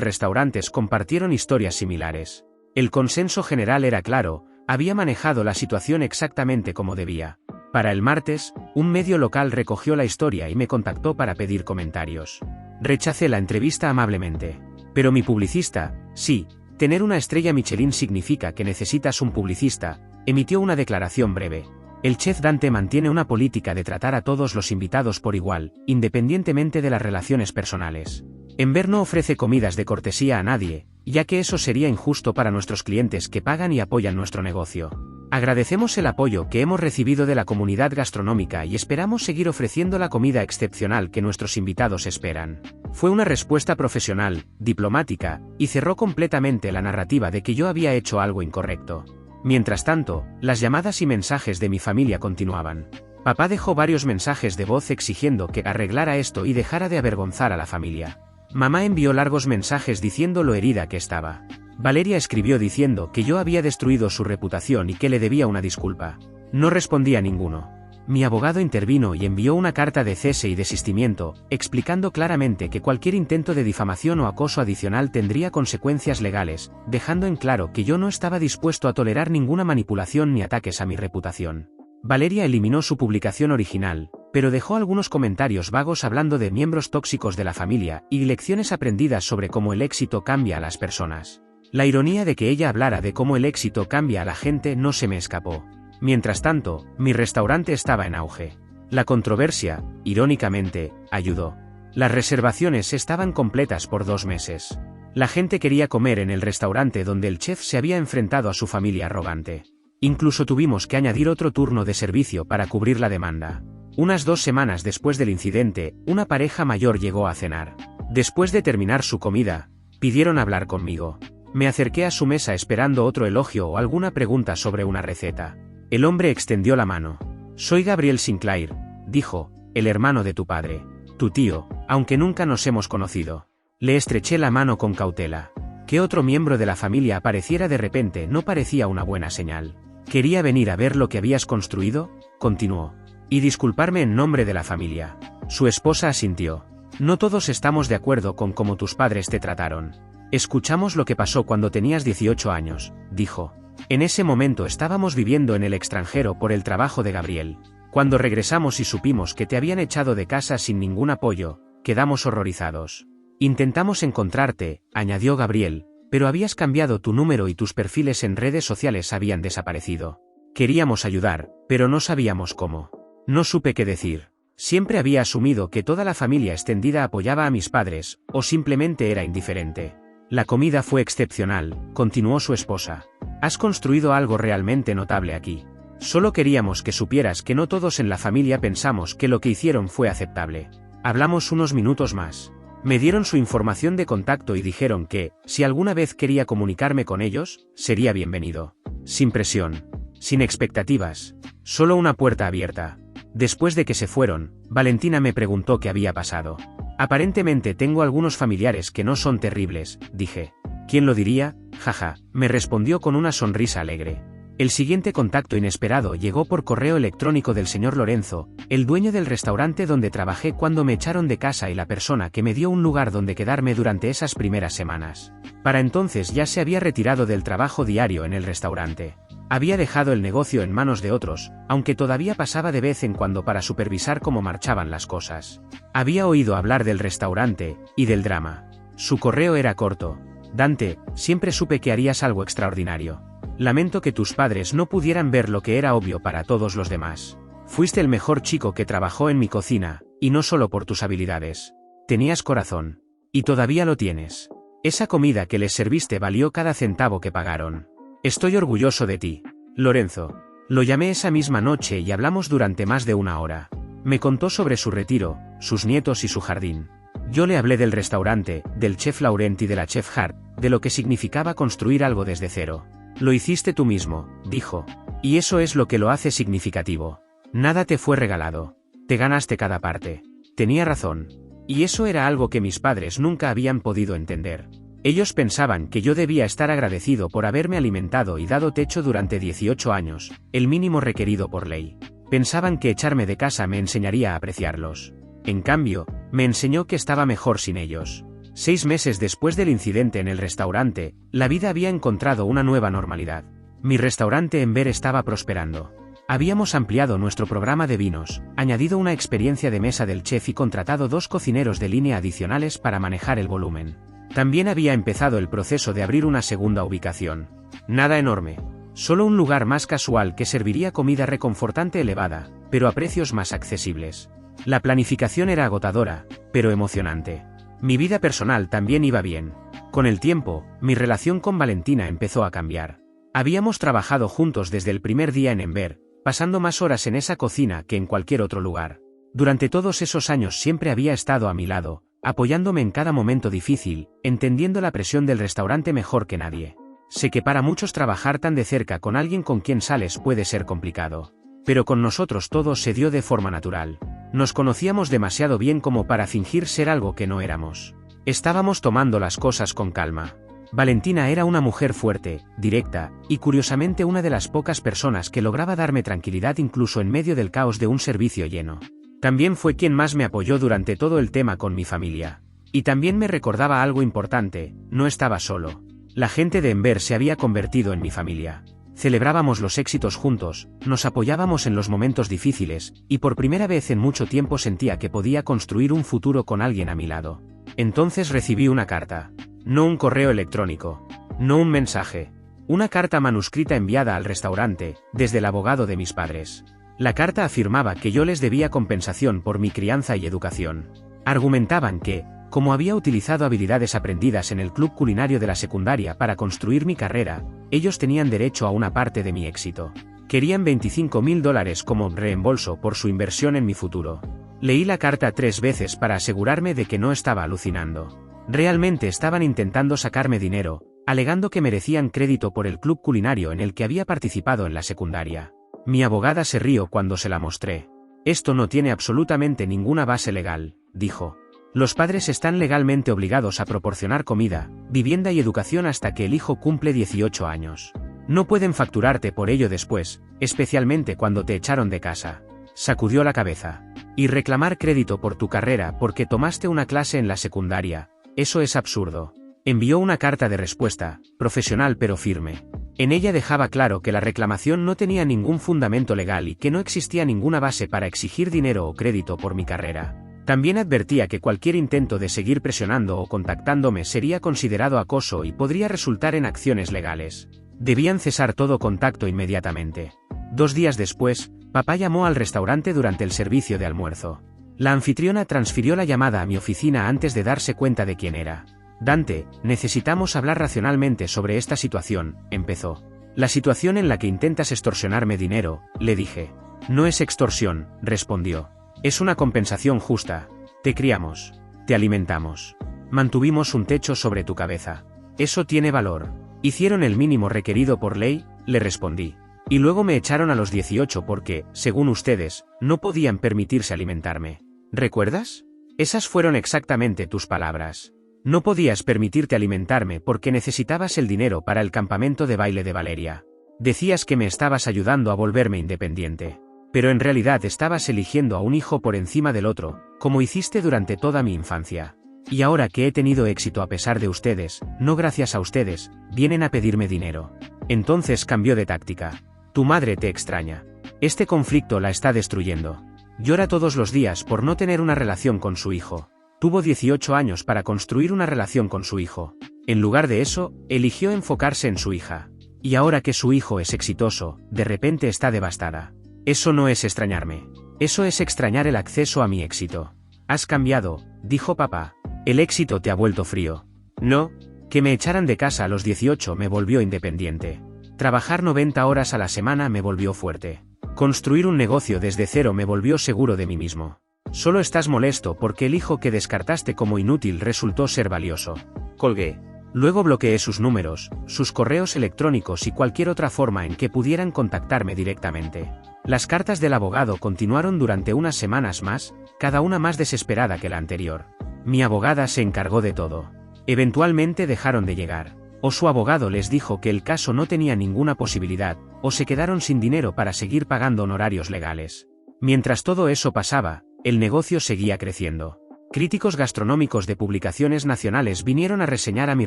restaurantes compartieron historias similares. El consenso general era claro, había manejado la situación exactamente como debía. Para el martes, un medio local recogió la historia y me contactó para pedir comentarios. Rechacé la entrevista amablemente. Pero mi publicista, sí, tener una estrella Michelin significa que necesitas un publicista, emitió una declaración breve. El chef Dante mantiene una política de tratar a todos los invitados por igual, independientemente de las relaciones personales. Enver no ofrece comidas de cortesía a nadie, ya que eso sería injusto para nuestros clientes que pagan y apoyan nuestro negocio. Agradecemos el apoyo que hemos recibido de la comunidad gastronómica y esperamos seguir ofreciendo la comida excepcional que nuestros invitados esperan. Fue una respuesta profesional, diplomática, y cerró completamente la narrativa de que yo había hecho algo incorrecto. Mientras tanto, las llamadas y mensajes de mi familia continuaban. Papá dejó varios mensajes de voz exigiendo que arreglara esto y dejara de avergonzar a la familia. Mamá envió largos mensajes diciendo lo herida que estaba. Valeria escribió diciendo que yo había destruido su reputación y que le debía una disculpa. No respondí a ninguno. Mi abogado intervino y envió una carta de cese y desistimiento, explicando claramente que cualquier intento de difamación o acoso adicional tendría consecuencias legales, dejando en claro que yo no estaba dispuesto a tolerar ninguna manipulación ni ataques a mi reputación. Valeria eliminó su publicación original, pero dejó algunos comentarios vagos hablando de miembros tóxicos de la familia y lecciones aprendidas sobre cómo el éxito cambia a las personas. La ironía de que ella hablara de cómo el éxito cambia a la gente no se me escapó. Mientras tanto, mi restaurante estaba en auge. La controversia, irónicamente, ayudó. Las reservaciones estaban completas por 2 meses. La gente quería comer en el restaurante donde el chef se había enfrentado a su familia arrogante. Incluso tuvimos que añadir otro turno de servicio para cubrir la demanda. Unas 2 semanas después del incidente, una pareja mayor llegó a cenar. Después de terminar su comida, pidieron hablar conmigo. Me acerqué a su mesa esperando otro elogio o alguna pregunta sobre una receta. El hombre extendió la mano. Soy Gabriel Sinclair, dijo, el hermano de tu padre. Tu tío, aunque nunca nos hemos conocido. Le estreché la mano con cautela. Que otro miembro de la familia apareciera de repente no parecía una buena señal. ¿Quería venir a ver lo que habías construido? Continuó. Y disculparme en nombre de la familia. Su esposa asintió. No todos estamos de acuerdo con cómo tus padres te trataron. Escuchamos lo que pasó cuando tenías 18 años, dijo. En ese momento estábamos viviendo en el extranjero por el trabajo de Gabriel. Cuando regresamos y supimos que te habían echado de casa sin ningún apoyo, quedamos horrorizados. Intentamos encontrarte, añadió Gabriel, pero habías cambiado tu número y tus perfiles en redes sociales habían desaparecido. Queríamos ayudar, pero no sabíamos cómo. No supe qué decir. Siempre había asumido que toda la familia extendida apoyaba a mis padres, o simplemente era indiferente. La comida fue excepcional, continuó su esposa. Has construido algo realmente notable aquí. Solo queríamos que supieras que no todos en la familia pensamos que lo que hicieron fue aceptable. Hablamos unos minutos más. Me dieron su información de contacto y dijeron que, si alguna vez quería comunicarme con ellos, sería bienvenido. Sin presión. Sin expectativas. Solo una puerta abierta. Después de que se fueron, Valentina me preguntó qué había pasado. Aparentemente tengo algunos familiares que no son terribles, dije. ¿Quién lo diría? Jaja, me respondió con una sonrisa alegre. El siguiente contacto inesperado llegó por correo electrónico del señor Lorenzo, el dueño del restaurante donde trabajé cuando me echaron de casa y la persona que me dio un lugar donde quedarme durante esas primeras semanas. Para entonces ya se había retirado del trabajo diario en el restaurante. Había dejado el negocio en manos de otros, aunque todavía pasaba de vez en cuando para supervisar cómo marchaban las cosas. Había oído hablar del restaurante, y del drama. Su correo era corto. Dante, siempre supe que harías algo extraordinario. Lamento que tus padres no pudieran ver lo que era obvio para todos los demás. Fuiste el mejor chico que trabajó en mi cocina, y no solo por tus habilidades. Tenías corazón. Y todavía lo tienes. Esa comida que les serviste valió cada centavo que pagaron. Estoy orgulloso de ti, Lorenzo. Lo llamé esa misma noche y hablamos durante más de 1 hora. Me contó sobre su retiro, sus nietos y su jardín. Yo le hablé del restaurante, del chef Laurent y de la chef Hart, de lo que significaba construir algo desde cero. Lo hiciste tú mismo, dijo. Y eso es lo que lo hace significativo. Nada te fue regalado. Te ganaste cada parte. Tenía razón. Y eso era algo que mis padres nunca habían podido entender. Ellos pensaban que yo debía estar agradecido por haberme alimentado y dado techo durante 18 años, el mínimo requerido por ley. Pensaban que echarme de casa me enseñaría a apreciarlos. En cambio, me enseñó que estaba mejor sin ellos. 6 meses después del incidente en el restaurante, la vida había encontrado una nueva normalidad. Mi restaurante en Ver estaba prosperando. Habíamos ampliado nuestro programa de vinos, añadido una experiencia de mesa del chef y contratado 2 cocineros de línea adicionales para manejar el volumen. También había empezado el proceso de abrir una segunda ubicación. Nada enorme. Solo un lugar más casual que serviría comida reconfortante elevada, pero a precios más accesibles. La planificación era agotadora, pero emocionante. Mi vida personal también iba bien. Con el tiempo, mi relación con Valentina empezó a cambiar. Habíamos trabajado juntos desde el primer día en Enver, pasando más horas en esa cocina que en cualquier otro lugar. Durante todos esos años siempre había estado a mi lado, apoyándome en cada momento difícil, entendiendo la presión del restaurante mejor que nadie. Sé que para muchos trabajar tan de cerca con alguien con quien sales puede ser complicado. Pero con nosotros todo se dio de forma natural. Nos conocíamos demasiado bien como para fingir ser algo que no éramos. Estábamos tomando las cosas con calma. Valentina era una mujer fuerte, directa, y curiosamente una de las pocas personas que lograba darme tranquilidad incluso en medio del caos de un servicio lleno. También fue quien más me apoyó durante todo el tema con mi familia. Y también me recordaba algo importante: no estaba solo. La gente de Enver se había convertido en mi familia. Celebrábamos los éxitos juntos, nos apoyábamos en los momentos difíciles, y por primera vez en mucho tiempo sentía que podía construir un futuro con alguien a mi lado. Entonces recibí una carta. No un correo electrónico. No un mensaje. Una carta manuscrita enviada al restaurante, desde el abogado de mis padres. La carta afirmaba que yo les debía compensación por mi crianza y educación. Argumentaban que, como había utilizado habilidades aprendidas en el club culinario de la secundaria para construir mi carrera, ellos tenían derecho a una parte de mi éxito. Querían $25.000 como reembolso por su inversión en mi futuro. Leí la carta 3 veces para asegurarme de que no estaba alucinando. Realmente estaban intentando sacarme dinero, alegando que merecían crédito por el club culinario en el que había participado en la secundaria. Mi abogada se rió cuando se la mostré. Esto no tiene absolutamente ninguna base legal, dijo. Los padres están legalmente obligados a proporcionar comida, vivienda y educación hasta que el hijo cumple 18 años. No pueden facturarte por ello después, especialmente cuando te echaron de casa. Sacudió la cabeza. Y reclamar crédito por tu carrera porque tomaste una clase en la secundaria, eso es absurdo. Envió una carta de respuesta, profesional pero firme. En ella dejaba claro que la reclamación no tenía ningún fundamento legal y que no existía ninguna base para exigir dinero o crédito por mi carrera. También advertía que cualquier intento de seguir presionando o contactándome sería considerado acoso y podría resultar en acciones legales. Debían cesar todo contacto inmediatamente. 2 días después, papá llamó al restaurante durante el servicio de almuerzo. La anfitriona transfirió la llamada a mi oficina antes de darse cuenta de quién era. Dante, necesitamos hablar racionalmente sobre esta situación, empezó. La situación en la que intentas extorsionarme dinero, le dije. No es extorsión, respondió. Es una compensación justa. Te criamos. Te alimentamos. Mantuvimos un techo sobre tu cabeza. Eso tiene valor. Hicieron el mínimo requerido por ley, le respondí. Y luego me echaron a los 18 porque, según ustedes, no podían permitirse alimentarme. ¿Recuerdas? Esas fueron exactamente tus palabras. No podías permitirte alimentarme porque necesitabas el dinero para el campamento de baile de Valeria. Decías que me estabas ayudando a volverme independiente. Pero en realidad estabas eligiendo a un hijo por encima del otro, como hiciste durante toda mi infancia. Y ahora que he tenido éxito a pesar de ustedes, no gracias a ustedes, vienen a pedirme dinero. Entonces cambió de táctica. Tu madre te extraña. Este conflicto la está destruyendo. Llora todos los días por no tener una relación con su hijo. Tuvo 18 años para construir una relación con su hijo. En lugar de eso, eligió enfocarse en su hija. Y ahora que su hijo es exitoso, de repente está devastada. Eso no es extrañarme. Eso es extrañar el acceso a mi éxito. Has cambiado, dijo papá. El éxito te ha vuelto frío. No, que me echaran de casa a los 18 me volvió independiente. Trabajar 90 horas a la semana me volvió fuerte. Construir un negocio desde cero me volvió seguro de mí mismo. Solo estás molesto porque el hijo que descartaste como inútil resultó ser valioso. Colgué. Luego bloqueé sus números, sus correos electrónicos y cualquier otra forma en que pudieran contactarme directamente. Las cartas del abogado continuaron durante unas semanas más, cada una más desesperada que la anterior. Mi abogada se encargó de todo. Eventualmente dejaron de llegar. O su abogado les dijo que el caso no tenía ninguna posibilidad, o se quedaron sin dinero para seguir pagando honorarios legales. Mientras todo eso pasaba, el negocio seguía creciendo. Críticos gastronómicos de publicaciones nacionales vinieron a reseñar a mi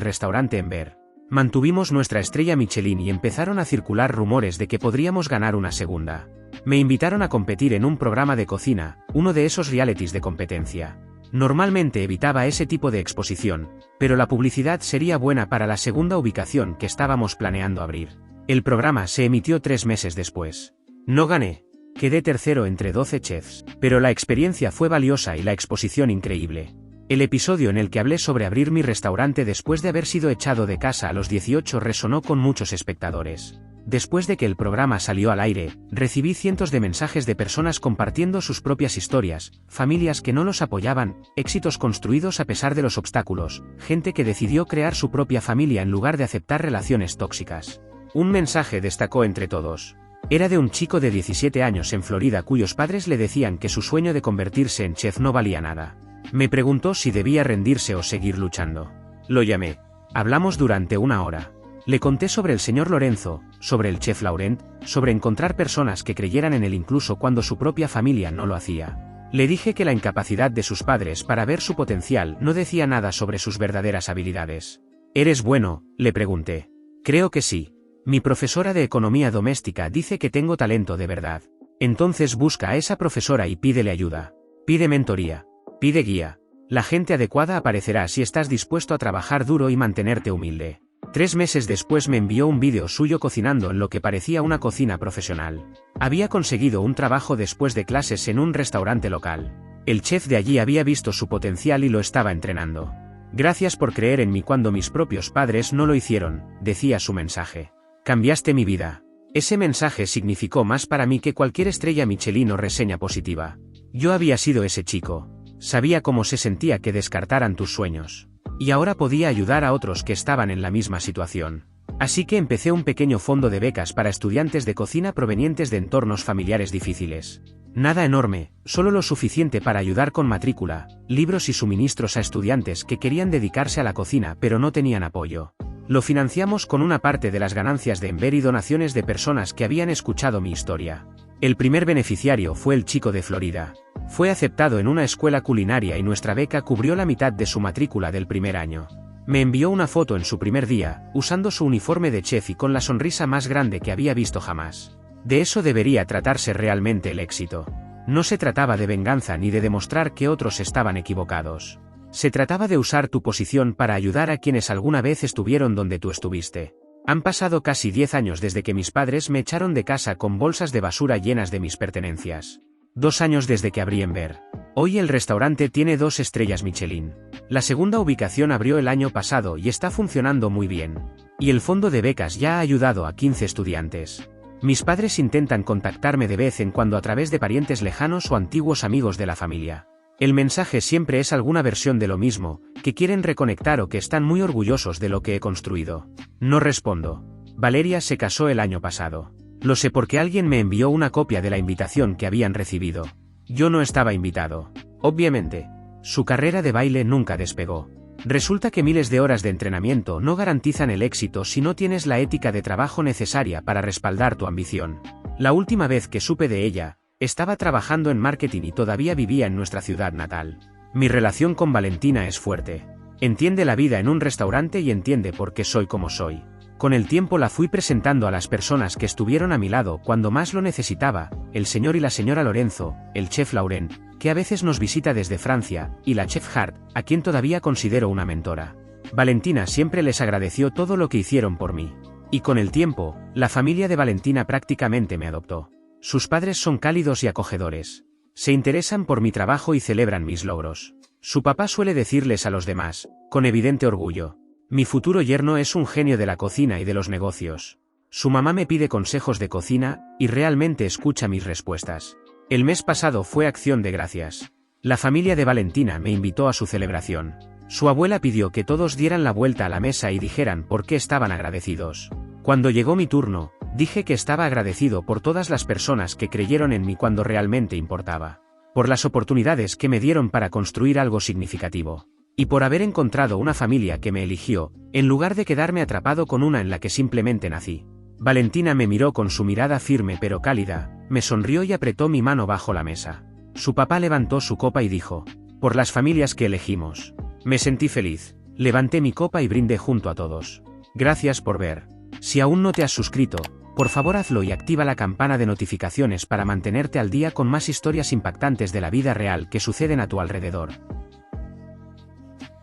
restaurante en Ver. Mantuvimos nuestra estrella Michelin y empezaron a circular rumores de que podríamos ganar una segunda. Me invitaron a competir en un programa de cocina, uno de esos realities de competencia. Normalmente evitaba ese tipo de exposición, pero la publicidad sería buena para la segunda ubicación que estábamos planeando abrir. El programa se emitió 3 meses después. No gané. Quedé tercero entre 12 chefs, pero la experiencia fue valiosa y la exposición increíble. El episodio en el que hablé sobre abrir mi restaurante después de haber sido echado de casa a los 18 resonó con muchos espectadores. Después de que el programa salió al aire, recibí cientos de mensajes de personas compartiendo sus propias historias, familias que no los apoyaban, éxitos construidos a pesar de los obstáculos, gente que decidió crear su propia familia en lugar de aceptar relaciones tóxicas. Un mensaje destacó entre todos. Era de un chico de 17 años en Florida cuyos padres le decían que su sueño de convertirse en chef no valía nada. Me preguntó si debía rendirse o seguir luchando. Lo llamé. Hablamos durante 1 hora. Le conté sobre el señor Lorenzo, sobre el chef Laurent, sobre encontrar personas que creyeran en él incluso cuando su propia familia no lo hacía. Le dije que la incapacidad de sus padres para ver su potencial no decía nada sobre sus verdaderas habilidades. ¿Eres bueno?, le pregunté. Creo que sí. Mi profesora de economía doméstica dice que tengo talento de verdad. Entonces busca a esa profesora y pídele ayuda. Pide mentoría. Pide guía. La gente adecuada aparecerá si estás dispuesto a trabajar duro y mantenerte humilde. 3 meses después me envió un vídeo suyo cocinando en lo que parecía una cocina profesional. Había conseguido un trabajo después de clases en un restaurante local. El chef de allí había visto su potencial y lo estaba entrenando. Gracias por creer en mí cuando mis propios padres no lo hicieron, decía su mensaje. Cambiaste mi vida. Ese mensaje significó más para mí que cualquier estrella Michelin o reseña positiva. Yo había sido ese chico. Sabía cómo se sentía que descartaran tus sueños. Y ahora podía ayudar a otros que estaban en la misma situación. Así que empecé un pequeño fondo de becas para estudiantes de cocina provenientes de entornos familiares difíciles. Nada enorme, solo lo suficiente para ayudar con matrícula, libros y suministros a estudiantes que querían dedicarse a la cocina pero no tenían apoyo. Lo financiamos con una parte de las ganancias de Enver y donaciones de personas que habían escuchado mi historia. El primer beneficiario fue el chico de Florida. Fue aceptado en una escuela culinaria y nuestra beca cubrió la mitad de su matrícula del primer año. Me envió una foto en su primer día, usando su uniforme de chef y con la sonrisa más grande que había visto jamás. De eso debería tratarse realmente el éxito. No se trataba de venganza ni de demostrar que otros estaban equivocados. Se trataba de usar tu posición para ayudar a quienes alguna vez estuvieron donde tú estuviste. Han pasado casi 10 años desde que mis padres me echaron de casa con bolsas de basura llenas de mis pertenencias. 2 años desde que abrí Enver. Hoy el restaurante tiene 2 estrellas Michelin. La segunda ubicación abrió el año pasado y está funcionando muy bien. Y el fondo de becas ya ha ayudado a 15 estudiantes. Mis padres intentan contactarme de vez en cuando a través de parientes lejanos o antiguos amigos de la familia. El mensaje siempre es alguna versión de lo mismo, que quieren reconectar o que están muy orgullosos de lo que he construido. No respondo. Valeria se casó el año pasado. Lo sé porque alguien me envió una copia de la invitación que habían recibido. Yo no estaba invitado. Obviamente. Su carrera de baile nunca despegó. Resulta que miles de horas de entrenamiento no garantizan el éxito si no tienes la ética de trabajo necesaria para respaldar tu ambición. La última vez que supe de ella, estaba trabajando en marketing y todavía vivía en nuestra ciudad natal. Mi relación con Valentina es fuerte. Entiende la vida en un restaurante y entiende por qué soy como soy. Con el tiempo la fui presentando a las personas que estuvieron a mi lado cuando más lo necesitaba, el señor y la señora Lorenzo, el chef Laurent, que a veces nos visita desde Francia, y la chef Hart, a quien todavía considero una mentora. Valentina siempre les agradeció todo lo que hicieron por mí. Y con el tiempo, la familia de Valentina prácticamente me adoptó. Sus padres son cálidos y acogedores. Se interesan por mi trabajo y celebran mis logros. Su papá suele decirles a los demás, con evidente orgullo: mi futuro yerno es un genio de la cocina y de los negocios. Su mamá me pide consejos de cocina, y realmente escucha mis respuestas. El mes pasado fue Acción de Gracias. La familia de Valentina me invitó a su celebración. Su abuela pidió que todos dieran la vuelta a la mesa y dijeran por qué estaban agradecidos. Cuando llegó mi turno, dije que estaba agradecido por todas las personas que creyeron en mí cuando realmente importaba. Por las oportunidades que me dieron para construir algo significativo. Y por haber encontrado una familia que me eligió, en lugar de quedarme atrapado con una en la que simplemente nací. Valentina me miró con su mirada firme pero cálida, me sonrió y apretó mi mano bajo la mesa. Su papá levantó su copa y dijo: por las familias que elegimos. Me sentí feliz, levanté mi copa y brindé junto a todos. Gracias por ver. Si aún no te has suscrito, por favor hazlo y activa la campana de notificaciones para mantenerte al día con más historias impactantes de la vida real que suceden a tu alrededor.